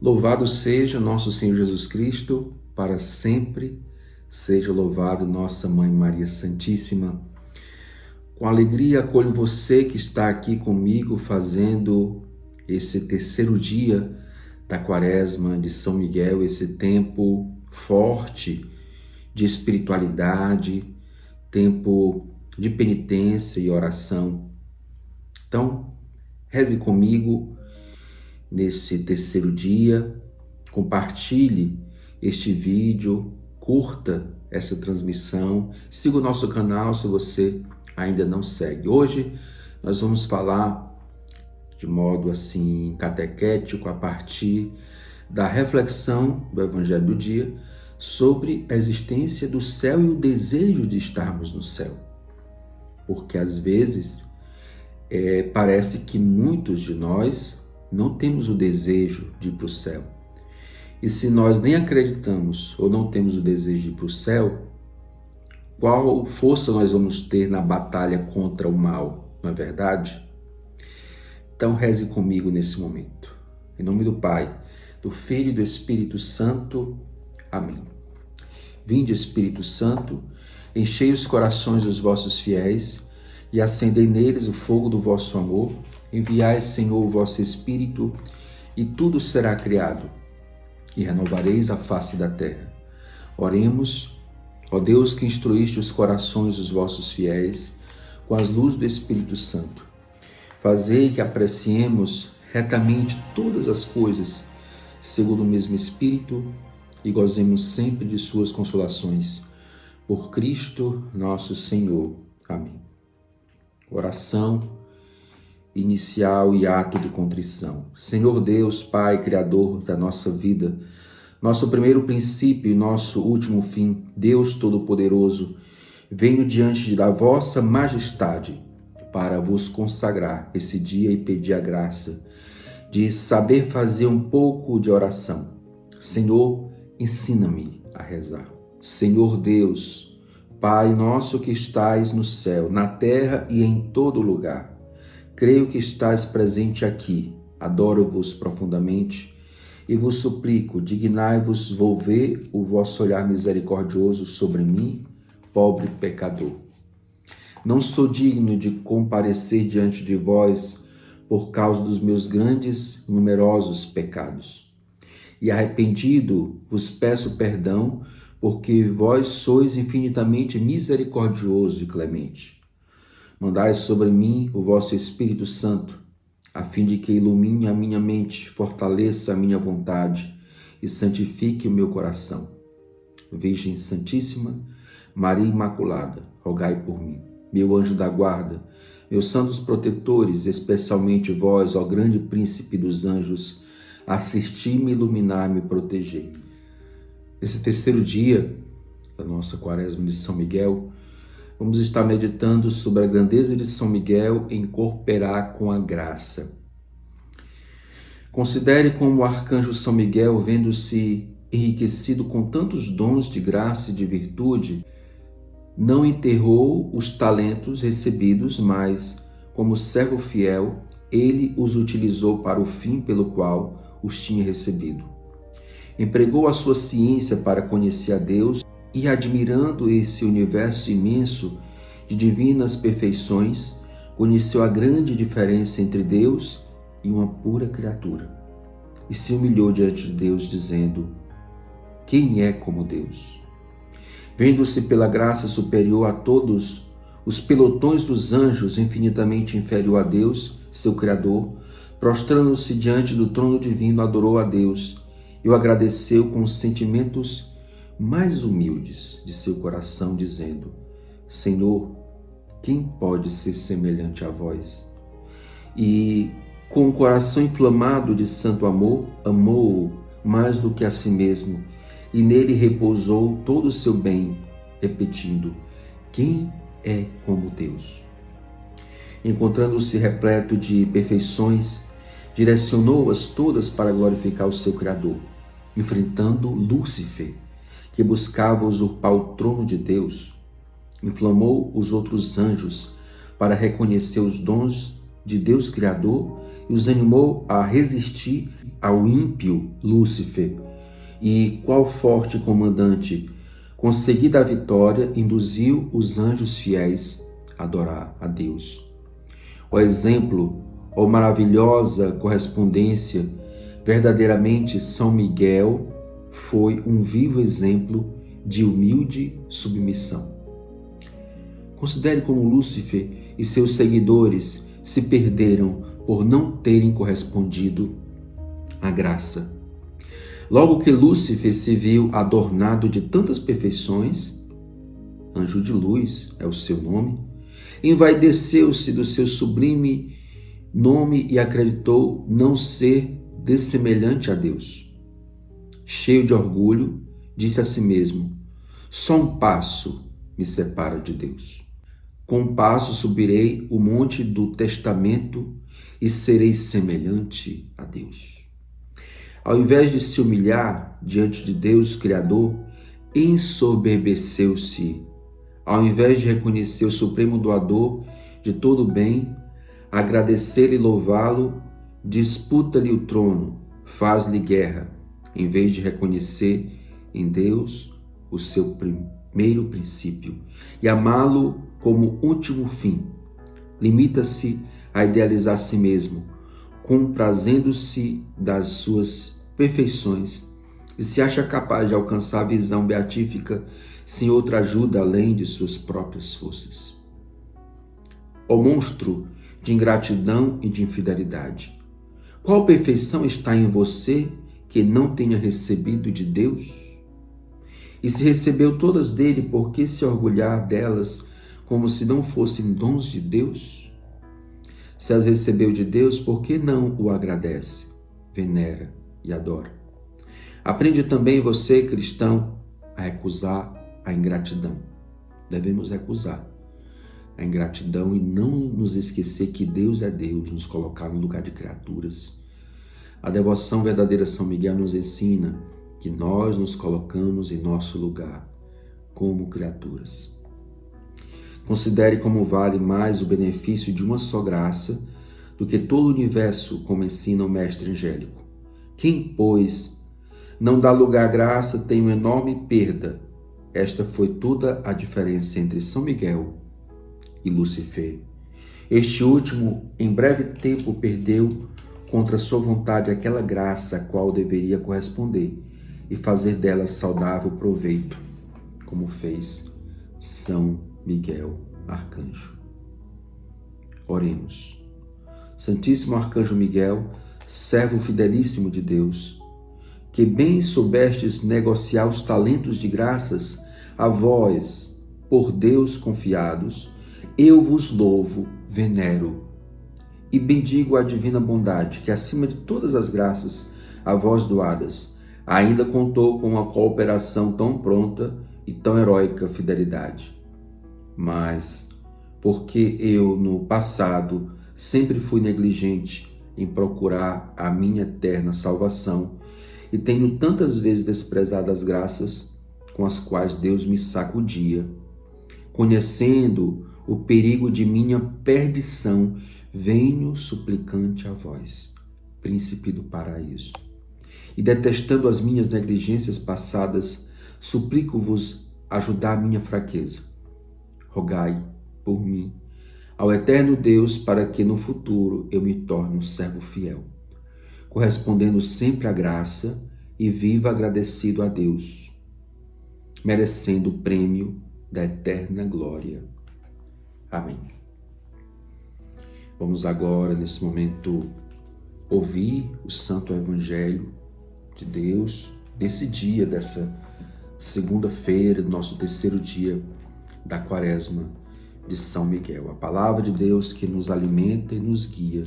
Louvado seja nosso Senhor Jesus Cristo, para sempre seja louvado nossa Mãe Maria Santíssima. Com alegria acolho você que está aqui comigo fazendo esse terceiro dia da Quaresma de São Miguel, esse tempo forte de espiritualidade, tempo de penitência e oração. Então, reze comigo nesse terceiro dia, compartilhe este vídeo, curta essa transmissão, siga o nosso canal se você ainda não segue. Hoje nós vamos falar de modo assim catequético a partir da reflexão do Evangelho do dia sobre a existência do céu e o desejo de estarmos no céu. Porque às vezes parece que muitos de nós não temos o desejo de ir para o céu. E se nós nem acreditamos ou não temos o desejo de ir para o céu, qual força nós vamos ter na batalha contra o mal, não é verdade? Então reze comigo nesse momento. Em nome do Pai, do Filho e do Espírito Santo. Amém. Vinde, Espírito Santo, enchei os corações dos vossos fiéis e acendei neles o fogo do vosso amor. Enviai, Senhor, o vosso Espírito, e tudo será criado, e renovareis a face da terra. Oremos, ó Deus, que instruíste os corações dos vossos fiéis com as luzes do Espírito Santo. Fazei que apreciemos retamente todas as coisas, segundo o mesmo Espírito, e gozemos sempre de suas consolações. Por Cristo nosso Senhor. Amém. Oração inicial e ato de contrição. Senhor Deus, Pai, Criador da nossa vida, nosso primeiro princípio e nosso último fim, Deus Todo-Poderoso, venho diante da vossa majestade para vos consagrar esse dia e pedir a graça de saber fazer um pouco de oração. Senhor, ensina-me a rezar. Senhor Deus, Pai nosso que estais no céu, na terra e em todo lugar, creio que estais presente aqui, adoro-vos profundamente e vos suplico, dignai-vos volver o vosso olhar misericordioso sobre mim, pobre pecador. Não sou digno de comparecer diante de vós por causa dos meus grandes, numerosos pecados. E arrependido vos peço perdão, porque vós sois infinitamente misericordioso e clemente. Mandai sobre mim o vosso Espírito Santo, a fim de que ilumine a minha mente, fortaleça a minha vontade e santifique o meu coração. Virgem Santíssima, Maria Imaculada, rogai por mim. Meu anjo da guarda, meus santos protetores, especialmente vós, ó grande príncipe dos anjos, assisti-me, iluminar-me e protegei. Nesse terceiro dia da nossa Quaresma de São Miguel, vamos estar meditando sobre a grandeza de São Miguel em cooperar com a graça. Considere como o arcanjo São Miguel, vendo-se enriquecido com tantos dons de graça e de virtude, não enterrou os talentos recebidos, mas, como servo fiel, ele os utilizou para o fim pelo qual os tinha recebido. Empregou a sua ciência para conhecer a Deus e, admirando esse universo imenso de divinas perfeições, conheceu a grande diferença entre Deus e uma pura criatura. E se humilhou diante de Deus, dizendo: quem é como Deus? Vendo-se pela graça superior a todos os pelotões dos anjos, infinitamente inferior a Deus, seu Criador, prostrando-se diante do trono divino, adorou a Deus e o agradeceu com os sentimentos mais humildes de seu coração, dizendo: Senhor, quem pode ser semelhante a vós? E, com o coração inflamado de santo amor, amou-o mais do que a si mesmo, e nele repousou todo o seu bem, repetindo: quem é como Deus? Encontrando-se repleto de perfeições, direcionou-as todas para glorificar o seu Criador, enfrentando Lúcifer, que buscava usurpar o trono de Deus. Inflamou os outros anjos para reconhecer os dons de Deus Criador e os animou a resistir ao ímpio Lúcifer. E qual forte comandante, conseguida a vitória, induziu os anjos fiéis a adorar a Deus. O exemplo, ou maravilhosa correspondência, verdadeiramente São Miguel foi um vivo exemplo de humilde submissão. Considere como Lúcifer e seus seguidores se perderam por não terem correspondido à graça. Logo que Lúcifer se viu adornado de tantas perfeições, anjo de luz é o seu nome, envaideceu-se do seu sublime nome e acreditou não ser dessemelhante a Deus. Cheio de orgulho, disse a si mesmo: só um passo me separa de Deus. Com um passo subirei o monte do testamento e serei semelhante a Deus. Ao invés de se humilhar diante de Deus Criador, ensoberbeceu-se. Ao invés de reconhecer o supremo doador de todo o bem, agradecer e louvá-lo, disputa-lhe o trono, faz-lhe guerra, em vez de reconhecer em Deus o seu primeiro princípio e amá-lo como último fim. Limita-se a idealizar a si mesmo, comprazendo-se das suas perfeições e se acha capaz de alcançar a visão beatífica sem outra ajuda além de suas próprias forças. Ó monstro de ingratidão e de infidelidade, qual perfeição está em você que não tenha recebido de Deus? E se recebeu todas dele, por que se orgulhar delas como se não fossem dons de Deus? Se as recebeu de Deus, por que não o agradece, venera e adora? Aprende também você, cristão, a recusar a ingratidão. Devemos recusar a ingratidão e não nos esquecer que Deus é Deus, nos colocar no lugar de criaturas. A devoção verdadeira a São Miguel nos ensina que nós nos colocamos em nosso lugar como criaturas. Considere como vale mais o benefício de uma só graça do que todo o universo, como ensina o Mestre Angélico. Quem, pois, não dá lugar à graça tem uma enorme perda. Esta foi toda a diferença entre São Miguel e Lúcifer. Este último, em breve tempo, perdeu contra sua vontade aquela graça a qual deveria corresponder e fazer dela saudável proveito, como fez São Miguel Arcanjo. Oremos. Santíssimo Arcanjo Miguel, servo fidelíssimo de Deus, que bem soubestes negociar os talentos de graças a vós, por Deus confiados, eu vos louvo, venero e bendigo a divina bondade que, acima de todas as graças a vós doadas, ainda contou com uma cooperação tão pronta e tão heróica fidelidade. Mas, porque eu, no passado, sempre fui negligente em procurar a minha eterna salvação e tenho tantas vezes desprezado as graças com as quais Deus me sacudia, conhecendo o perigo de minha perdição, venho suplicante a vós, príncipe do paraíso. E detestando as minhas negligências passadas, suplico-vos ajudar a minha fraqueza. Rogai por mim ao eterno Deus para que no futuro eu me torne um servo fiel, correspondendo sempre à graça e viva agradecido a Deus, merecendo o prêmio da eterna glória. Amém. Vamos agora, nesse momento, ouvir o Santo Evangelho de Deus, desse dia, dessa segunda-feira, do nosso terceiro dia da Quaresma de São Miguel. A palavra de Deus que nos alimenta e nos guia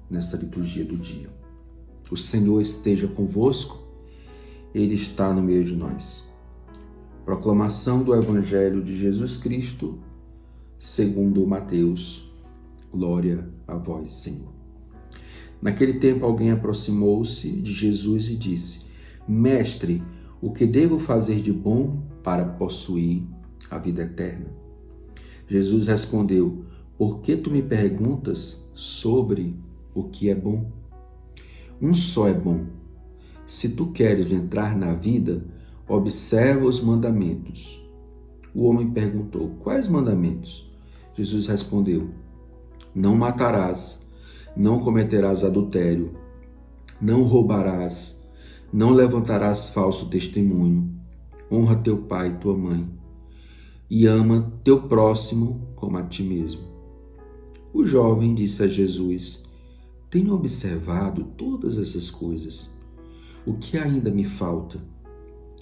nessa liturgia do dia. O Senhor esteja convosco, Ele está no meio de nós. Proclamação do Evangelho de Jesus Cristo, segundo Mateus. Glória a vós, Senhor. Naquele tempo alguém aproximou-se de Jesus e disse: Mestre, o que devo fazer de bom para possuir a vida eterna? Jesus respondeu: Por que tu me perguntas sobre o que é bom. Um só é bom. Se tu queres entrar na vida, observa os mandamentos. O homem perguntou: quais mandamentos? Jesus respondeu: não matarás, não cometerás adultério, não roubarás, não levantarás falso testemunho, honra teu pai e tua mãe, e ama teu próximo como a ti mesmo. O jovem disse a Jesus: tenho observado todas essas coisas. O que ainda me falta?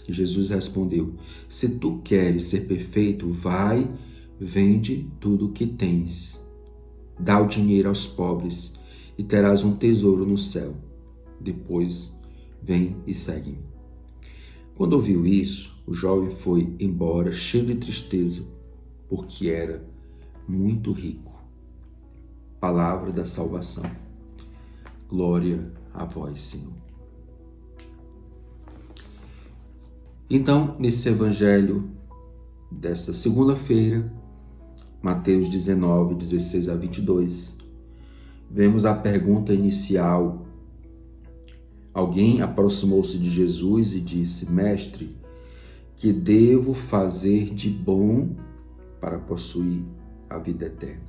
E Jesus respondeu: se tu queres ser perfeito, vai, vende tudo o que tens. Dá o dinheiro aos pobres e terás um tesouro no céu. Depois, vem e segue-me. Quando ouviu isso, o jovem foi embora cheio de tristeza, porque era muito rico. Palavra da salvação. Glória a vós, Senhor. Então, nesse evangelho desta segunda-feira, Mateus 19, 16 a 22, vemos a pergunta inicial. Alguém aproximou-se de Jesus e disse: Mestre, que devo fazer de bom para possuir a vida eterna?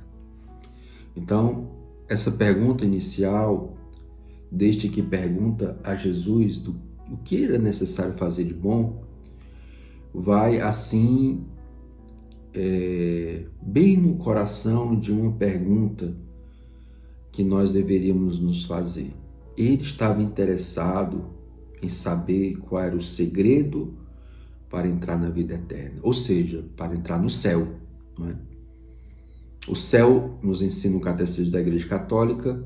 Então, essa pergunta inicial, desde que pergunta a Jesus o que era necessário fazer de bom, vai assim bem no coração de uma pergunta que nós deveríamos nos fazer. Ele estava interessado em saber qual era o segredo para entrar na vida eterna, ou seja, para entrar no céu, não é? O céu, nos ensina o Catecismo da Igreja Católica,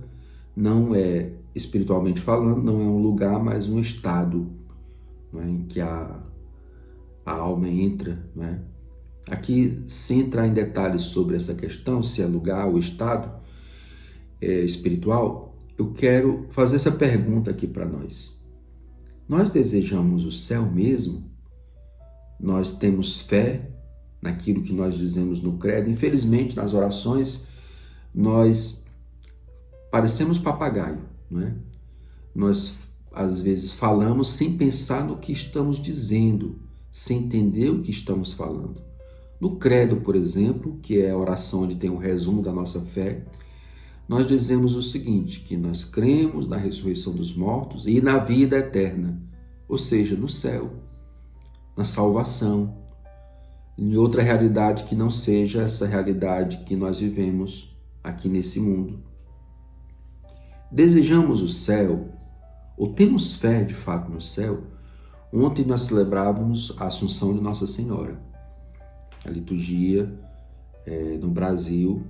não é, espiritualmente falando, não é um lugar, mas um estado, não é, em que a alma entra, não é? Aqui, sem entrar em detalhes sobre essa questão, se é lugar ou estado espiritual, eu quero fazer essa pergunta aqui para nós. Nós desejamos o céu mesmo? Nós temos fé naquilo que nós dizemos no credo? Infelizmente, nas orações, nós parecemos papagaio, não é? Nós, às vezes, falamos sem pensar no que estamos dizendo, sem entender o que estamos falando. No credo, por exemplo, que é a oração onde tem um resumo da nossa fé, nós dizemos o seguinte, que nós cremos na ressurreição dos mortos e na vida eterna, ou seja, no céu, na salvação, em outra realidade que não seja essa realidade que nós vivemos aqui nesse mundo. Desejamos o céu, ou temos fé de fato no céu? Ontem nós celebrávamos a Assunção de Nossa Senhora. A liturgia no Brasil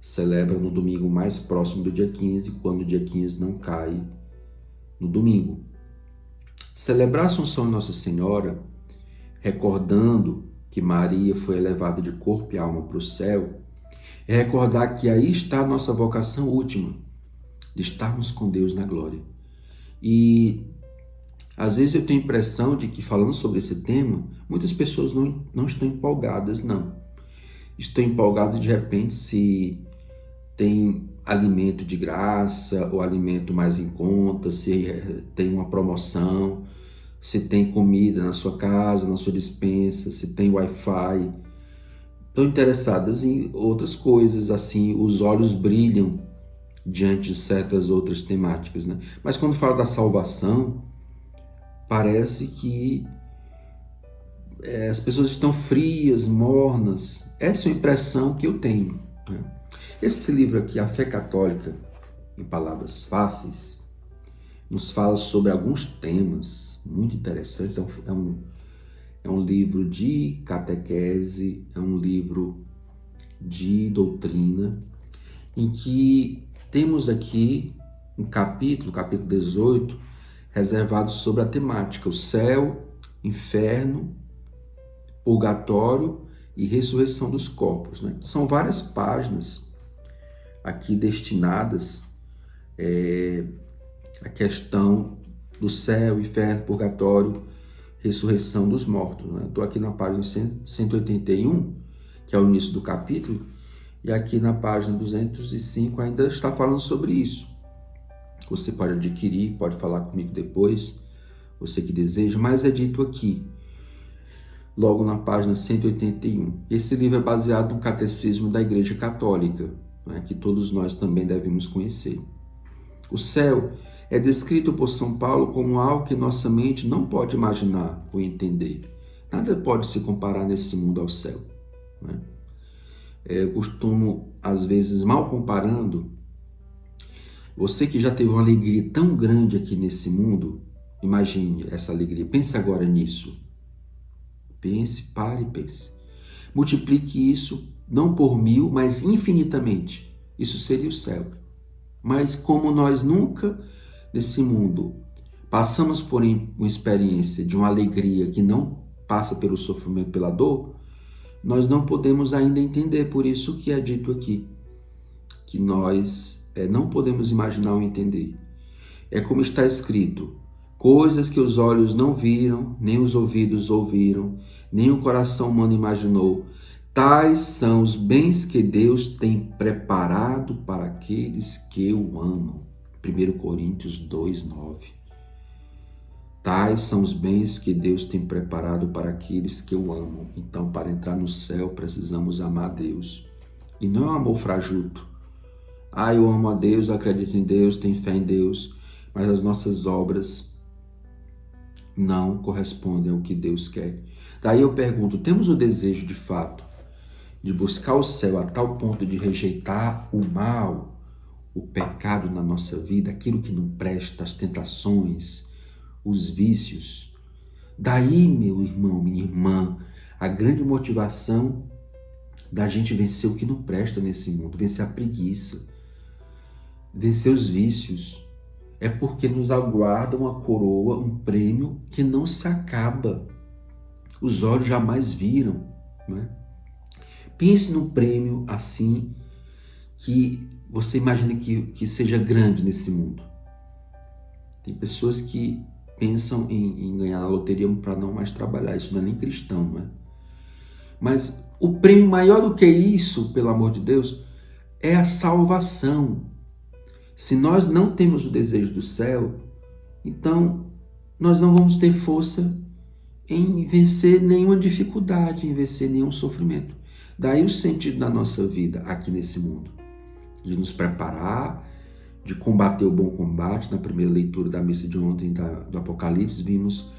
celebra no domingo mais próximo do dia 15, quando o dia 15 não cai no domingo. Celebrar a Assunção de Nossa Senhora, recordando que Maria foi elevada de corpo e alma para o céu, é recordar que aí está a nossa vocação última, de estarmos com Deus na glória. E às vezes eu tenho a impressão de que, falando sobre esse tema, muitas pessoas não estão empolgadas, não. Estão empolgadas de repente se tem alimento de graça ou alimento mais em conta, se tem uma promoção, se tem comida na sua casa, na sua despensa, se tem Wi-Fi. Estão interessadas em outras coisas, assim, os olhos brilham diante de certas outras temáticas, né? Mas quando fala da salvação, parece que as pessoas estão frias, mornas. Essa é a impressão que eu tenho, né? Esse livro aqui, A Fé Católica, em palavras fáceis, nos fala sobre alguns temas muito interessantes. É um livro de catequese, é um livro de doutrina, em que temos aqui um capítulo 18, reservado sobre a temática, o céu, inferno, purgatório e ressurreição dos corpos, né? São várias páginas aqui destinadas à questão do céu, inferno, purgatório, ressurreição dos mortos, né? Estou aqui na página 181, que é o início do capítulo, e aqui na página 205 ainda está falando sobre isso. Você pode adquirir, pode falar comigo depois, você que deseja, mas é dito aqui, logo na página 181. Esse livro é baseado no Catecismo da Igreja Católica, né, que todos nós também devemos conhecer. O céu é descrito por São Paulo como algo que nossa mente não pode imaginar ou entender. Nada pode se comparar nesse mundo ao céu, né? Eu costumo, às vezes, mal comparando, você que já teve uma alegria tão grande aqui nesse mundo, imagine essa alegria, pense agora nisso. Pense, pare e pense. Multiplique isso, não por 1000, mas infinitamente. Isso seria o céu. Mas como nós nunca, nesse mundo, passamos por uma experiência de uma alegria que não passa pelo sofrimento, pela dor, nós não podemos ainda entender. Por isso que é dito aqui, que nós não podemos imaginar ou entender. É como está escrito, coisas que os olhos não viram, nem os ouvidos ouviram, nem o coração humano imaginou, tais são os bens que Deus tem preparado para aqueles que o amam. 1 Coríntios 2:9. Tais são os bens que Deus tem preparado para aqueles que o amam. Então, para entrar no céu, precisamos amar a Deus. E não é um amor fajuto. Eu amo a Deus, eu acredito em Deus, tenho fé em Deus, mas as nossas obras não correspondem ao que Deus quer. Daí eu pergunto, temos o desejo de fato de buscar o céu a tal ponto de rejeitar o mal, o pecado na nossa vida, aquilo que não presta, as tentações, os vícios? Daí, meu irmão, minha irmã, a grande motivação da gente vencer o que não presta nesse mundo, vencer a preguiça, vencer os vícios, é porque nos aguarda uma coroa, um prêmio que não se acaba. Os olhos jamais viram, né? Pense num prêmio assim, que você imagina que seja grande nesse mundo. Tem pessoas que pensam em ganhar a loteria para não mais trabalhar. Isso não é nem cristão, não é? Mas o prêmio maior do que isso, pelo amor de Deus, é a salvação. Se nós não temos o desejo do céu, então nós não vamos ter força em vencer nenhuma dificuldade, em vencer nenhum sofrimento. Daí o sentido da nossa vida aqui nesse mundo, de nos preparar, de combater o bom combate. Na primeira leitura da missa de ontem do Apocalipse, vimos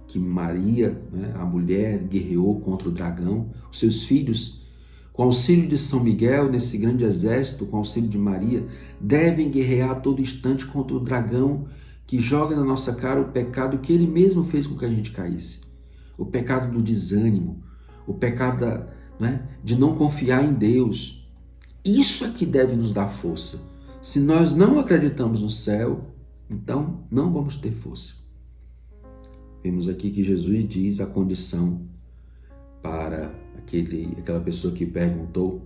que Maria, né, a mulher, guerreou contra o dragão. Os seus filhos, com auxílio de São Miguel, nesse grande exército, com auxílio de Maria, devem guerrear a todo instante contra o dragão que joga na nossa cara o pecado que ele mesmo fez com que a gente caísse. O pecado do desânimo, o pecado de não confiar em Deus. Isso é que deve nos dar força. Se nós não acreditamos no céu, então não vamos ter força. Vemos aqui que Jesus diz a condição para aquela pessoa que perguntou.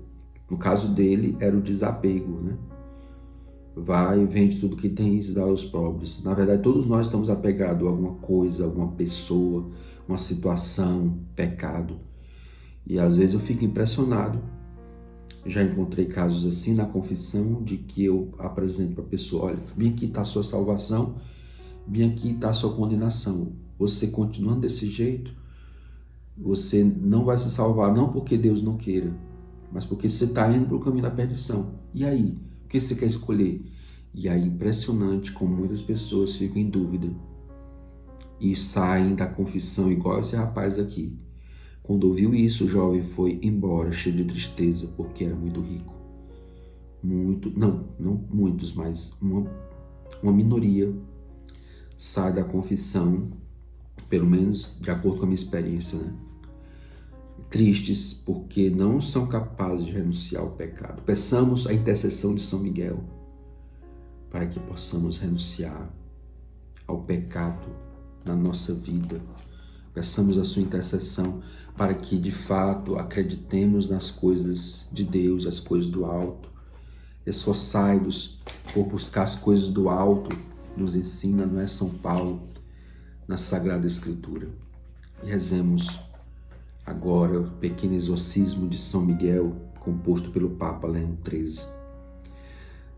No caso dele, era o desapego, né? Vai, vende tudo que tens e dá aos pobres. Na verdade, todos nós estamos apegados a alguma coisa, alguma pessoa, uma situação, pecado. E às vezes eu fico impressionado. Já encontrei casos assim na confissão, de que eu apresento para a pessoa, olha, bem aqui está a sua salvação, bem aqui está a sua condenação. Você continuando desse jeito, você não vai se salvar, não porque Deus não queira, mas porque você está indo para o caminho da perdição. E aí? O que você quer escolher? E aí, impressionante como muitas pessoas ficam em dúvida e saem da confissão igual esse rapaz aqui. Quando ouviu isso, o jovem foi embora cheio de tristeza, porque era muito rico. Não muitos, mas uma minoria sai da confissão, pelo menos de acordo com a minha experiência, né? Tristes porque não são capazes de renunciar ao pecado. Peçamos a intercessão de São Miguel para que possamos renunciar ao pecado na nossa vida. Peçamos a sua intercessão para que de fato acreditemos nas coisas de Deus, as coisas do alto. Esforçai-vos por buscar as coisas do alto, nos ensina, não é São Paulo, na Sagrada Escritura. E rezemos agora o pequeno exorcismo de São Miguel, composto pelo Papa Leão XIII.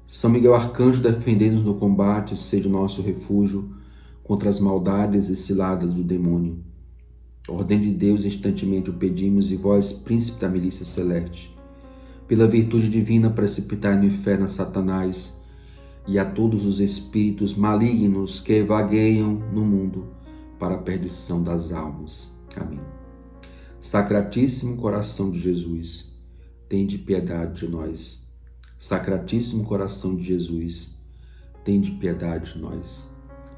São Miguel Arcanjo, defendei-nos no combate, seja o nosso refúgio contra as maldades e ciladas do demônio. Ordem de Deus, instantemente o pedimos, e vós, príncipe da milícia celeste, pela virtude divina, precipitai no inferno a Satanás e a todos os espíritos malignos que vagueiam no mundo para a perdição das almas. Amém. Sacratíssimo coração de Jesus, tende piedade de nós. Sacratíssimo coração de Jesus, tende piedade de nós.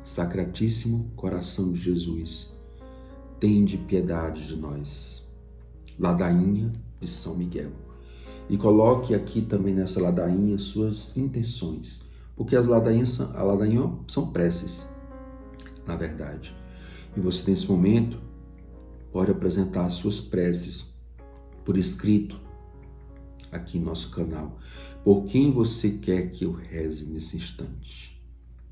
Sacratíssimo coração de Jesus, tende piedade de nós. Ladainha de São Miguel. E coloque aqui também nessa ladainha suas intenções, porque a ladainha são preces, na verdade. E você, nesse momento, pode apresentar as suas preces por escrito aqui no nosso canal. Por quem você quer que eu reze nesse instante?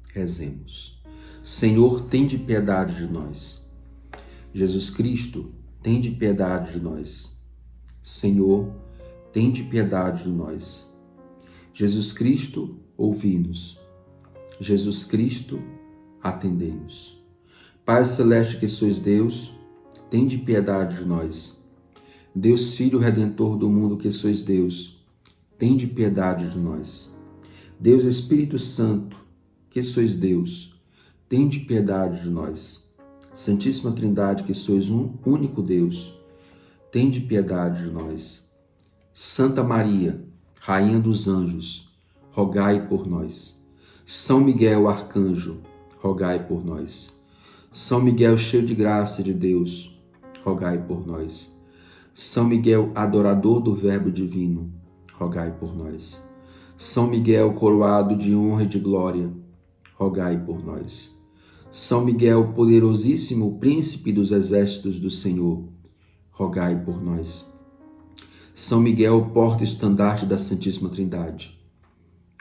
Rezemos. Senhor, tende piedade de nós. Jesus Cristo, tende piedade de nós. Senhor, tende piedade de nós. Jesus Cristo, ouvi-nos. Jesus Cristo, atendei-nos. Pai celeste que sois Deus, tende piedade de nós. Deus Filho Redentor do mundo que sois Deus, tende piedade de nós. Deus Espírito Santo, que sois Deus, tende piedade de nós. Santíssima Trindade, que sois um único Deus, tende piedade de nós. Santa Maria, Rainha dos Anjos, rogai por nós. São Miguel Arcanjo, rogai por nós. São Miguel cheio de graça de Deus, rogai por nós. São Miguel adorador do Verbo Divino, rogai por nós. São Miguel coroado de honra e de glória, rogai por nós. São Miguel poderosíssimo príncipe dos exércitos do Senhor, rogai por nós. São Miguel porta-estandarte da Santíssima Trindade,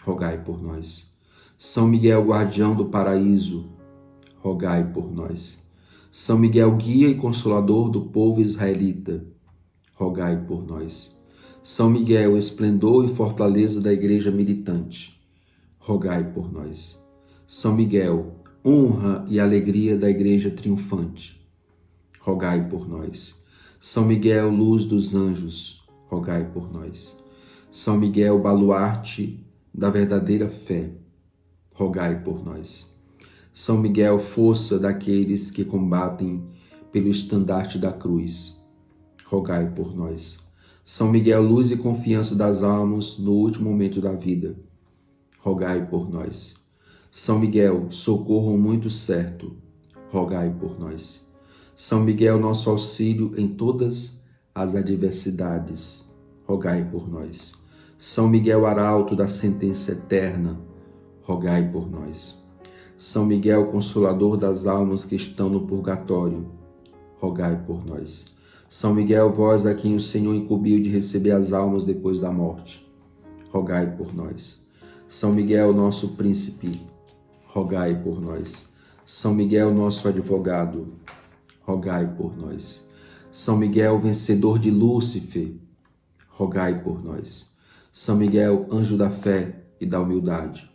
rogai por nós. São Miguel guardião do paraíso, rogai por nós. São Miguel guia e consolador do povo israelita, rogai por nós. São Miguel esplendor e fortaleza da igreja militante, rogai por nós. São Miguel honra e alegria da igreja triunfante, rogai por nós. São Miguel luz dos anjos, rogai por nós. São Miguel baluarte da verdadeira fé, rogai por nós. São Miguel força daqueles que combatem pelo estandarte da cruz, rogai por nós. São Miguel luz e confiança das almas no último momento da vida, rogai por nós. São Miguel socorro muito certo, rogai por nós. São Miguel nosso auxílio em todas as adversidades, rogai por nós. São Miguel arauto da sentença eterna, rogai por nós. São Miguel consolador das almas que estão no purgatório, rogai por nós. São Miguel, vós a quem o Senhor incumbiu de receber as almas depois da morte, rogai por nós. São Miguel, nosso príncipe, rogai por nós. São Miguel, nosso advogado, rogai por nós. São Miguel, vencedor de Lúcifer, rogai por nós. São Miguel, anjo da fé e da humildade,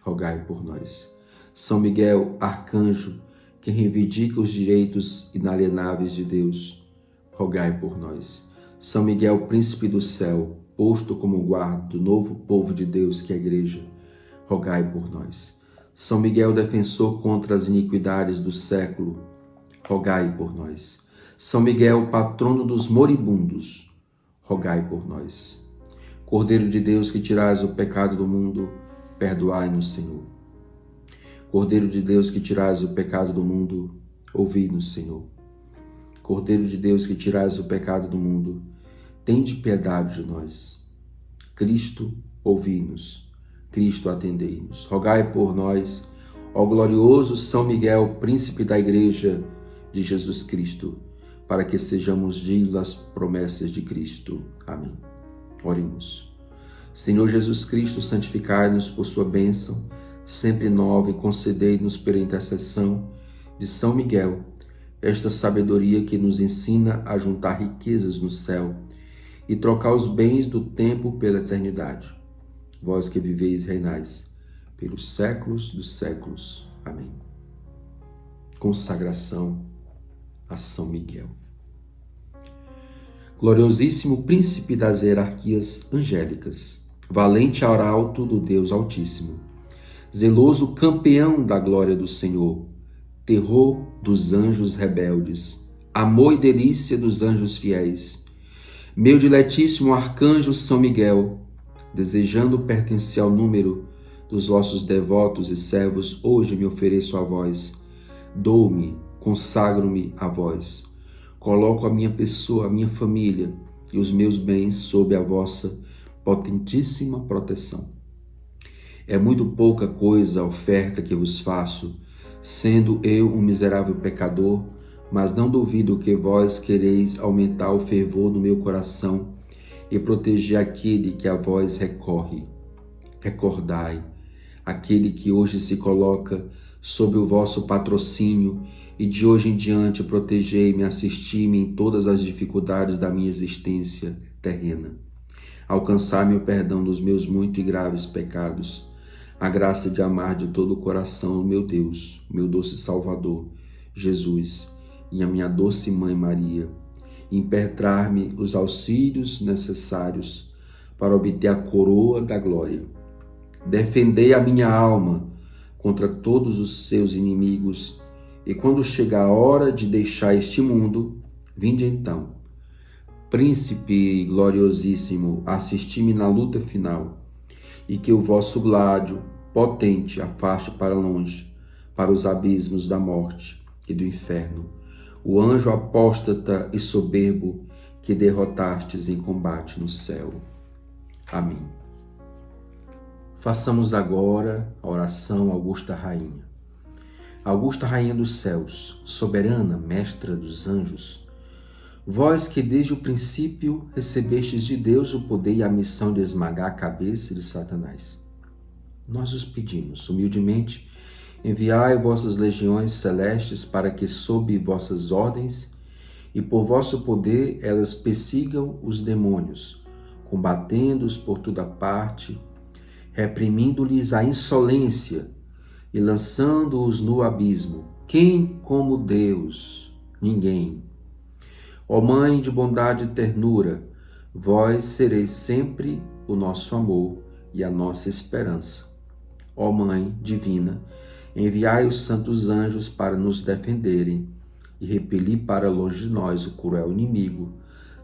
rogai por nós. São Miguel, arcanjo, que reivindica os direitos inalienáveis de Deus, rogai por nós. São Miguel, príncipe do céu, posto como guarda do novo povo de Deus que é a igreja, rogai por nós. São Miguel, defensor contra as iniquidades do século, rogai por nós. São Miguel, patrono dos moribundos, rogai por nós. Cordeiro de Deus, que tirais o pecado do mundo, perdoai-nos, Senhor. Cordeiro de Deus, que tirais o pecado do mundo, ouvi-nos, Senhor. Cordeiro de Deus, que tirais o pecado do mundo, tende piedade de nós. Cristo, ouvi-nos. Cristo, atendei-nos. Rogai por nós, ó glorioso São Miguel, príncipe da Igreja de Jesus Cristo, para que sejamos dignos das promessas de Cristo. Amém. Oremos. Senhor Jesus Cristo, santificai-nos por sua bênção, sempre nova, e concedei-nos pela intercessão de São Miguel, esta sabedoria que nos ensina a juntar riquezas no céu e trocar os bens do tempo pela eternidade. vós que viveis e reinais pelos séculos dos séculos. Amém. Consagração a São Miguel. Gloriosíssimo príncipe das hierarquias angélicas, valente arauto do Deus Altíssimo, zeloso campeão da glória do Senhor, terror dos anjos rebeldes, amor e delícia dos anjos fiéis, meu diletíssimo arcanjo São Miguel, desejando pertencer ao número dos vossos devotos e servos, hoje me ofereço a vós, dou-me, consagro-me a vós, coloco a minha pessoa, a minha família e os meus bens sob a vossa potentíssima proteção. É muito pouca coisa a oferta que vos faço, sendo eu um miserável pecador, mas não duvido que vós quereis aumentar o fervor no meu coração e proteger aquele que a vós recorre. Recordai, aquele que hoje se coloca sob o vosso patrocínio e de hoje em diante protegei-me, assisti-me em todas as dificuldades da minha existência terrena. Alcançai-me o perdão dos meus muito e graves pecados, a graça de amar de todo o coração o meu Deus, meu doce Salvador, Jesus, e a minha doce Mãe Maria, e impetrar-me os auxílios necessários para obter a coroa da glória. Defendei a minha alma contra todos os seus inimigos, e quando chegar a hora de deixar este mundo, vinde então, Príncipe gloriosíssimo, assisti-me na luta final, e que o vosso gládio potente afaste para longe, para os abismos da morte e do inferno, o anjo apóstata e soberbo que derrotastes em combate no céu. Amém. Façamos agora a oração Augusta Rainha. Augusta Rainha dos céus, soberana mestra dos anjos, vós que desde o princípio recebestes de Deus o poder e a missão de esmagar a cabeça de Satanás, nós os pedimos humildemente, enviai vossas legiões celestes para que, sob vossas ordens e por vosso poder, elas persigam os demônios, combatendo-os por toda parte, reprimindo-lhes a insolência e lançando-os no abismo. Quem como Deus? Ninguém. Ó Mãe de bondade e ternura, vós sereis sempre o nosso amor e a nossa esperança. Ó Mãe divina, enviai os santos anjos para nos defenderem e repelir para longe de nós o cruel inimigo.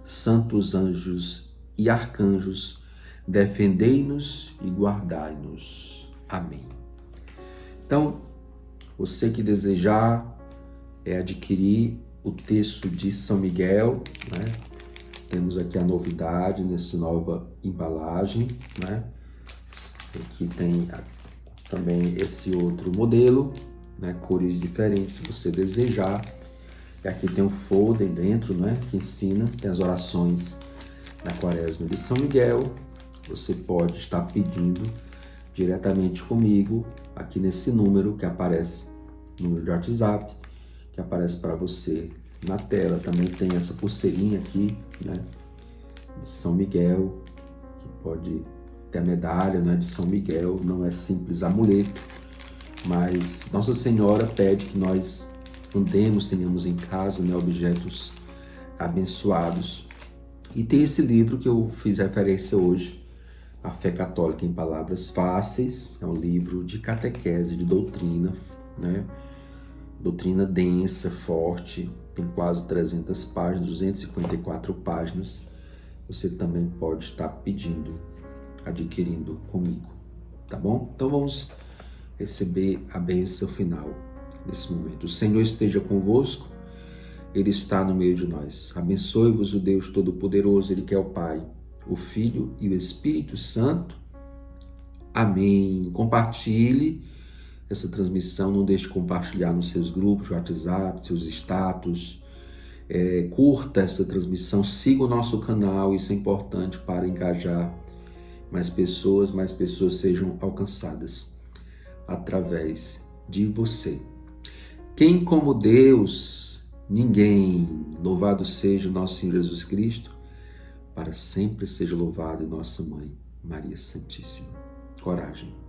Santos anjos e arcanjos, defendei-nos e guardai-nos. Amém. Então, você que desejar adquirir o texto de São Miguel, né? Temos aqui a novidade nessa nova embalagem, né? Aqui tem também esse outro modelo, né? Cores diferentes, se você desejar. E aqui tem um folder dentro, né? Que ensina, tem as orações na Quaresma de São Miguel. Você pode estar pedindo diretamente comigo aqui nesse número que aparece no número de WhatsApp, que aparece para você na tela. Também tem essa pulseirinha aqui, né, de São Miguel, que pode ter a medalha, né, de São Miguel. Não é simples amuleto, mas Nossa Senhora pede que nós tenhamos em casa, né, objetos abençoados. E tem esse livro que eu fiz referência hoje, A Fé Católica em Palavras Fáceis. É um livro de catequese, de doutrina, né? Doutrina densa, forte, tem quase 300 páginas, 254 páginas. Você também pode estar pedindo, adquirindo comigo, tá bom? Então vamos receber a bênção final desse momento. O Senhor esteja convosco, Ele está no meio de nós. Abençoe-vos o Deus Todo-Poderoso, Ele que é o Pai, o Filho e o Espírito Santo. Amém. Compartilhe essa transmissão, não deixe de compartilhar nos seus grupos, WhatsApp, seus status. Curta essa transmissão, siga o nosso canal, isso é importante para engajar mais pessoas sejam alcançadas através de você. Quem como Deus? Ninguém. Louvado seja o nosso Senhor Jesus Cristo, para sempre seja louvado nossa Mãe, Maria Santíssima. coragem.